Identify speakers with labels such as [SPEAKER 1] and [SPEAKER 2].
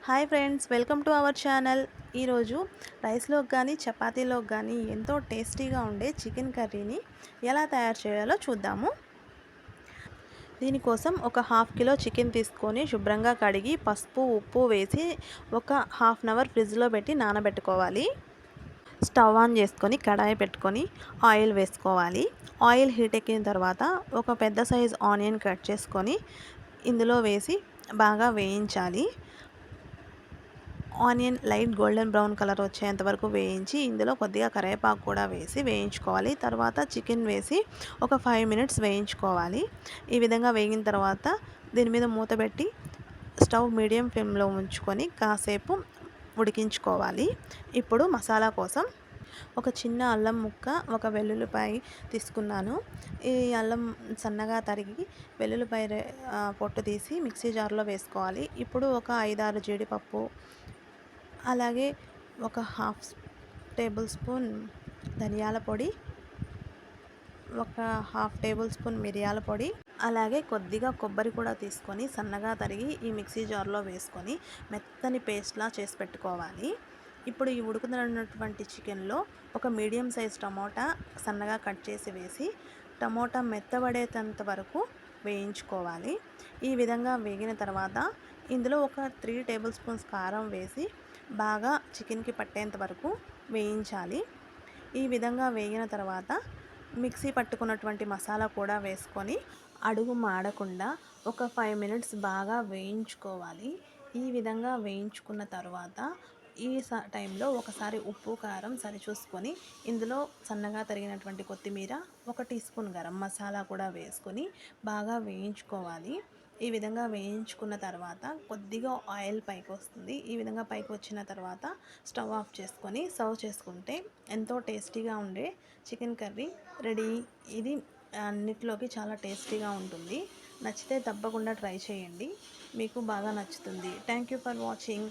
[SPEAKER 1] Hi friends, welcome to our channel. ఈరోజు రైస్లోకి కానీ చపాతీలోకి కానీ ఎంతో టేస్టీగా ఉండే చికెన్ కర్రీని ఎలా తయారు చేయాలో చూద్దాము. దీనికోసం ఒక హాఫ్ కిలో చికెన్ తీసుకొని శుభ్రంగా కడిగి పసుపు ఉప్పు వేసి ఒక హాఫ్ అన్ అవర్ ఫ్రిడ్జ్లో పెట్టి నానబెట్టుకోవాలి. స్టవ్ ఆన్ చేసుకొని కడాయి పెట్టుకొని ఆయిల్ వేసుకోవాలి. ఆయిల్ హీట్ ఎక్కిన తర్వాత ఒక పెద్ద సైజ్ ఆనియన్ కట్ చేసుకొని ఇందులో వేసి బాగా వేయించాలి. Onion light golden brown colour వచ్చేంత వరకు వేయించి ఇందులో కొద్దిగా కరివేపాకు కూడా వేసి వేయించుకోవాలి. తర్వాత చికెన్ వేసి ఒక 5 మినిట్స్ వేయించుకోవాలి. ఈ విధంగా వేగిన తర్వాత దీని మీద మూత పెట్టి స్టవ్ మీడియం ఫ్లేమ్లో ఉంచుకొని కాసేపు ఉడికించుకోవాలి. ఇప్పుడు మసాలా కోసం ఒక చిన్న అల్లం ముక్క, ఒక వెల్లుల్లిపాయ తీసుకున్నాను. ఈ అల్లం సన్నగా తరిగి వెల్లుల్లిపాయ పొట్టు తీసి మిక్సీ జార్లో వేసుకోవాలి. ఇప్పుడు ఒక 5-6 జీడిపప్పు, అలాగే ఒక హాఫ్ టేబుల్ స్పూన్ ధనియాల పొడి, ఒక హాఫ్ టేబుల్ స్పూన్ మిరియాల పొడి, అలాగే కొద్దిగా కొబ్బరి కూడా తీసుకొని సన్నగా తరిగి ఈ మిక్సీ జార్లో వేసుకొని మెత్తని పేస్ట్లా చేసి పెట్టుకోవాలి. ఇప్పుడు ఈ ఉడుకుతున్నటువంటి చికెన్లో ఒక మీడియం సైజ్ టమోటా సన్నగా కట్ చేసి వేసి టమోటా మెత్తబడేంత వరకు వేయించుకోవాలి. ఈ విధంగా వేగిన తర్వాత ఇందులో ఒక 3 టేబుల్ స్పూన్స్ కారం వేసి బాగా చికెన్కి పట్టేంత వరకు వేయించాలి. ఈ విధంగా వేగిన తర్వాత మిక్సీ పట్టుకున్నటువంటి మసాలా కూడా వేసుకొని అడుగు మాడకుండా ఒక 5 మినిట్స్ బాగా వేయించుకోవాలి. ఈ విధంగా వేయించుకున్న తర్వాత ఈ టైంలో ఒకసారి ఉప్పు కారం సరిచూసుకొని ఇందులో సన్నగా తరిగినటువంటి కొత్తిమీర, 1 టీ స్పూన్ గరం మసాలా కూడా వేసుకొని బాగా వేయించుకోవాలి. ఈ విధంగా వేయించుకున్న తర్వాత కొద్దిగా ఆయిల్ పైకి వస్తుంది. ఈ విధంగా పైకి వచ్చిన తర్వాత స్టవ్ ఆఫ్ చేసుకొని సర్వ్ చేసుకుంటే ఎంతో టేస్టీగా ఉండే చికెన్ కర్రీ రెడీ. ఇది అన్నిటిలోకి చాలా టేస్టీగా ఉంటుంది. నచ్చితే తప్పకుండా ట్రై చేయండి, మీకు బాగా నచ్చుతుంది. Thank you for watching.